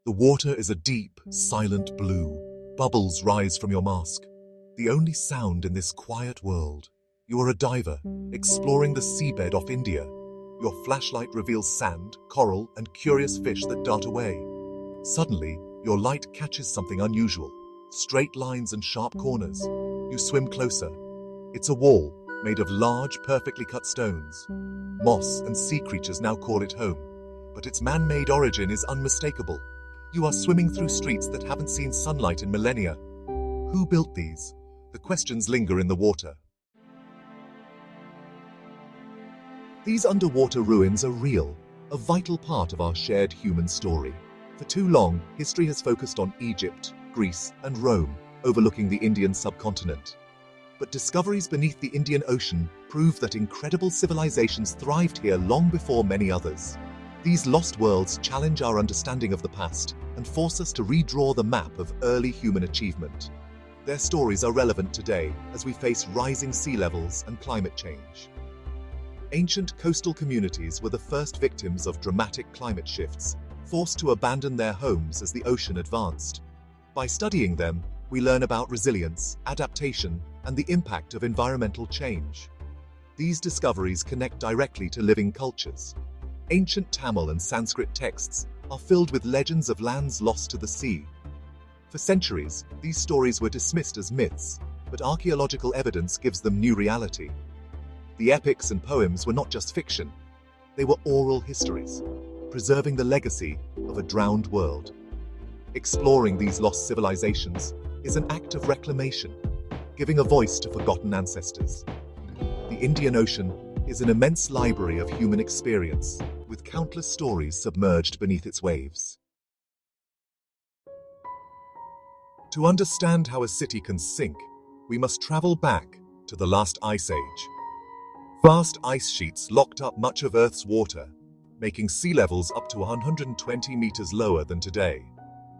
The water is a deep, silent blue. Bubbles rise from your mask. The only sound in this quiet world. You are a diver, exploring the seabed off India. Your flashlight reveals sand, coral, and curious fish that dart away. Suddenly, your light catches something unusual. Straight lines and sharp corners. You swim closer. It's a wall, made of large, perfectly cut stones. Moss and sea creatures now call it home. But its man-made origin is unmistakable. You are swimming through streets that haven't seen sunlight in millennia. Who built these? The questions linger in the water. These underwater ruins are real, a vital part of our shared human story. For too long, history has focused on Egypt, Greece, and Rome, overlooking the Indian subcontinent. But discoveries beneath the Indian Ocean prove that incredible civilizations thrived here long before many others. These lost worlds challenge our understanding of the past and force us to redraw the map of early human achievement. Their stories are relevant today as we face rising sea levels and climate change. Ancient coastal communities were the first victims of dramatic climate shifts, forced to abandon their homes as the ocean advanced. By studying them, we learn about resilience, adaptation, and the impact of environmental change. These discoveries connect directly to living cultures. Ancient Tamil and Sanskrit texts are filled with legends of lands lost to the sea. For centuries, these stories were dismissed as myths, but archaeological evidence gives them new reality. The epics and poems were not just fiction, they were oral histories, preserving the legacy of a drowned world. Exploring these lost civilizations is an act of reclamation, giving a voice to forgotten ancestors. The Indian Ocean is an immense library of human experience, with countless stories submerged beneath its waves. To understand how a city can sink, we must travel back to the last ice age. Vast ice sheets locked up much of Earth's water, making sea levels up to 120 meters lower than today.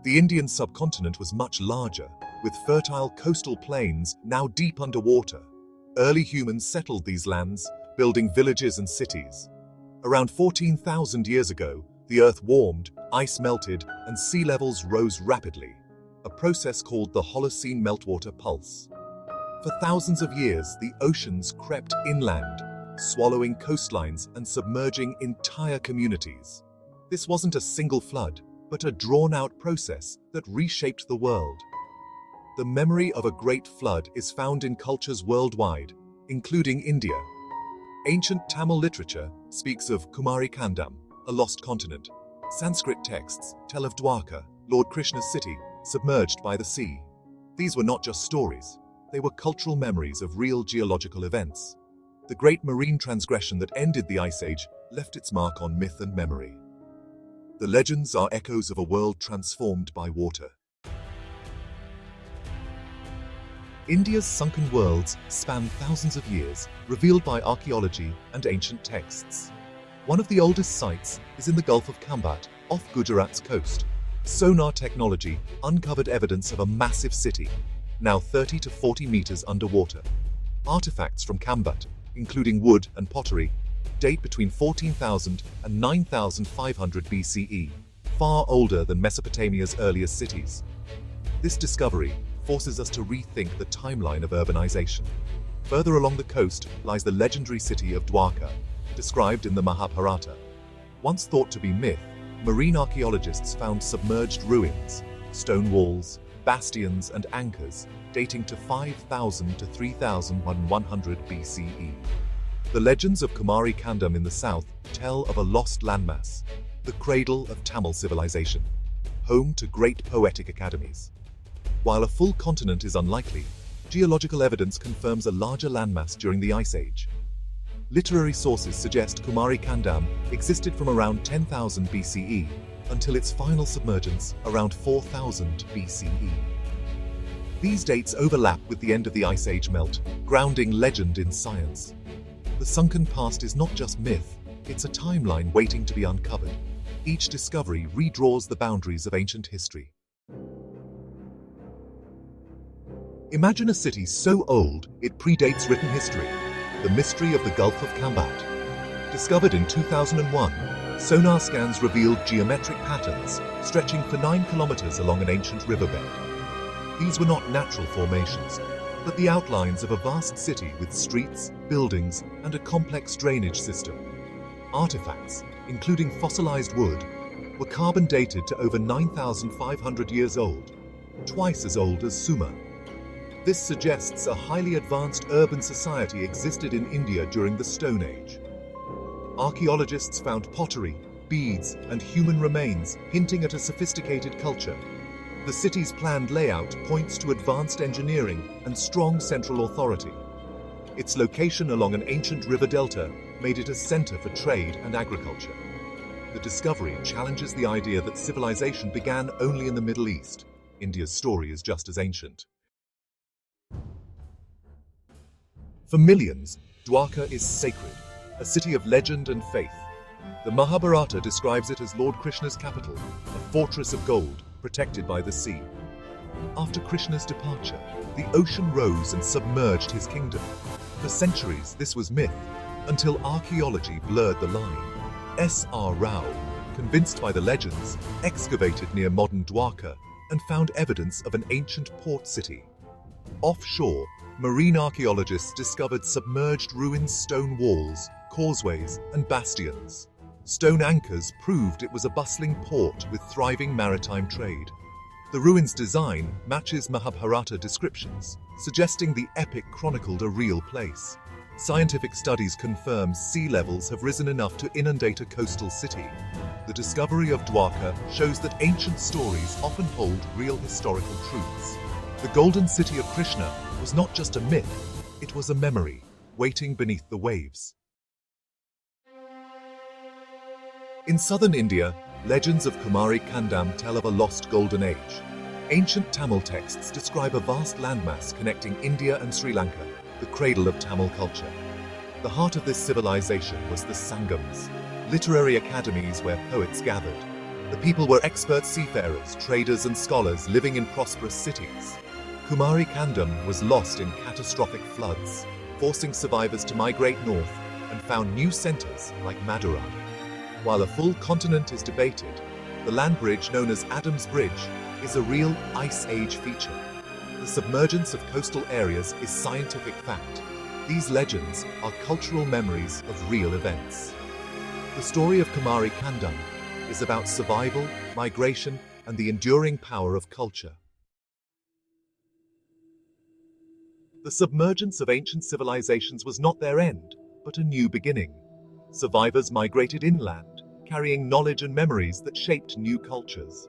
The Indian subcontinent was much larger, with fertile coastal plains now deep underwater. Early humans settled these lands, building villages and cities. Around 14,000 years ago, the Earth warmed, ice melted, and sea levels rose rapidly, a process called the Holocene meltwater pulse. For thousands of years, the oceans crept inland, swallowing coastlines and submerging entire communities. This wasn't a single flood, but a drawn-out process that reshaped the world. The memory of a great flood is found in cultures worldwide, including India. Ancient Tamil literature speaks of Kumari Kandam, a lost continent. Sanskrit texts tell of Dwarka, Lord Krishna's city, submerged by the sea. These were not just stories, they were cultural memories of real geological events. The great marine transgression that ended the Ice Age left its mark on myth and memory. The legends are echoes of a world transformed by water. India's sunken worlds span thousands of years, revealed by archaeology and ancient texts. One of the oldest sites is in the Gulf of Kambat, off Gujarat's coast. Sonar technology uncovered evidence of a massive city, now 30 to 40 meters underwater. Artifacts from Kambat, including wood and pottery, date between 14,000 and 9,500 BCE, far older than Mesopotamia's earliest cities. This discovery forces us to rethink the timeline of urbanization. Further along the coast lies the legendary city of Dwarka, described in the Mahabharata. Once thought to be myth, marine archaeologists found submerged ruins, stone walls, bastions, and anchors dating to 5,000 to 3,100 BCE. The legends of Kumari Kandam in the south tell of a lost landmass, the cradle of Tamil civilization, home to great poetic academies. While a full continent is unlikely, geological evidence confirms a larger landmass during the Ice Age. Literary sources suggest Kumari Kandam existed from around 10,000 BCE until its final submergence around 4,000 BCE. These dates overlap with the end of the Ice Age melt, grounding legend in science. The sunken past is not just myth, it's a timeline waiting to be uncovered. Each discovery redraws the boundaries of ancient history. Imagine a city so old it predates written history. The mystery of the Gulf of Kambat. Discovered in 2001, Sonar scans revealed geometric patterns stretching for 9 kilometers along an ancient riverbed. These were not natural formations, but the outlines of a vast city with streets, buildings, and a complex drainage system. Artifacts, including fossilized wood, were carbon dated to over 9,500 years old, twice as old as Sumer. This suggests a highly advanced urban society existed in India during the Stone Age. Archaeologists found pottery, beads, and human remains hinting at a sophisticated culture. The city's planned layout points to advanced engineering and strong central authority. Its location along an ancient river delta made it a center for trade and agriculture. The discovery challenges the idea that civilization began only in the Middle East. India's story is just as ancient. For millions, Dwarka is sacred, a city of legend and faith. The Mahabharata describes it as Lord Krishna's capital, a fortress of gold, protected by the sea. After Krishna's departure, the ocean rose and submerged his kingdom. For centuries, this was myth, until archaeology blurred the line. S.R. Rao, convinced by the legends, excavated near modern Dwarka and found evidence of an ancient port city. Offshore, marine archaeologists discovered submerged ruined stone walls, causeways, and bastions. Stone anchors proved it was a bustling port with thriving maritime trade. The ruins' design matches Mahabharata descriptions, suggesting the epic chronicled a real place. Scientific studies confirm sea levels have risen enough to inundate a coastal city. The discovery of Dwarka shows that ancient stories often hold real historical truths. The golden city of Krishna was not just a myth, it was a memory, waiting beneath the waves. In southern India, legends of Kumari Kandam tell of a lost golden age. Ancient Tamil texts describe a vast landmass connecting India and Sri Lanka, the cradle of Tamil culture. The heart of this civilization was the Sangams, literary academies where poets gathered. The people were expert seafarers, traders, and scholars living in prosperous cities. Kumari Kandam was lost in catastrophic floods, forcing survivors to migrate north and found new centers like Madurai. While a full continent is debated, the land bridge known as Adam's Bridge is a real Ice Age feature. The submergence of coastal areas is scientific fact. These legends are cultural memories of real events. The story of Kumari Kandam is about survival, migration, and the enduring power of culture. The submergence of ancient civilizations was not their end, but a new beginning. Survivors migrated inland, carrying knowledge and memories that shaped new cultures.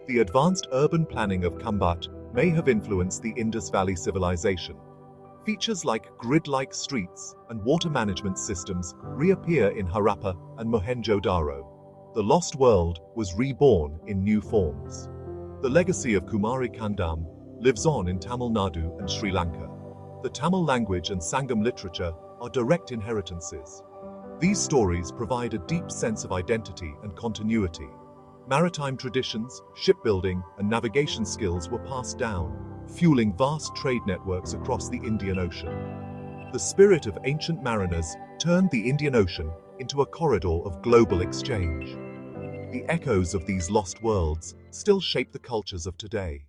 The advanced urban planning of Kambat may have influenced the Indus Valley civilization. Features like grid-like streets and water management systems reappear in Harappa and Mohenjo-daro. The lost world was reborn in new forms. The legacy of Kumari Kandam lives on in Tamil Nadu and Sri Lanka. The Tamil language and Sangam literature are direct inheritances. These stories provide a deep sense of identity and continuity. Maritime traditions, shipbuilding, and navigation skills were passed down, fueling vast trade networks across the Indian Ocean. The spirit of ancient mariners turned the Indian Ocean into a corridor of global exchange. The echoes of these lost worlds still shape the cultures of today.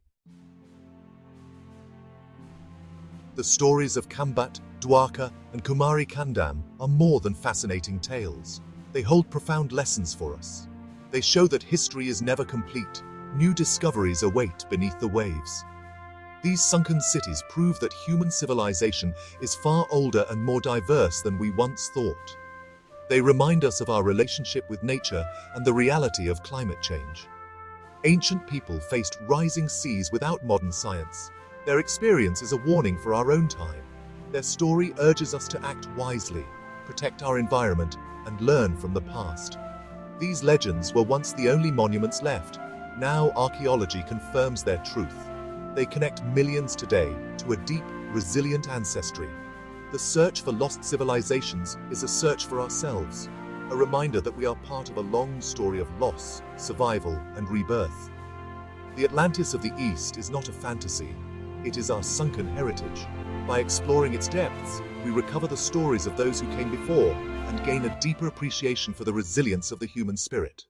The stories of Kambat, Dwarka, and Kumari Kandam are more than fascinating tales. They hold profound lessons for us. They show that history is never complete. New discoveries await beneath the waves. These sunken cities prove that human civilization is far older and more diverse than we once thought. They remind us of our relationship with nature and the reality of climate change. Ancient people faced rising seas without modern science. Their experience is a warning for our own time. Their story urges us to act wisely, protect our environment, and learn from the past. These legends were once the only monuments left. Now archaeology confirms their truth. They connect millions today to a deep, resilient ancestry. The search for lost civilizations is a search for ourselves, a reminder that we are part of a long story of loss, survival, and rebirth. The Atlantis of the East is not a fantasy. It is our sunken heritage. By exploring its depths, we recover the stories of those who came before and gain a deeper appreciation for the resilience of the human spirit.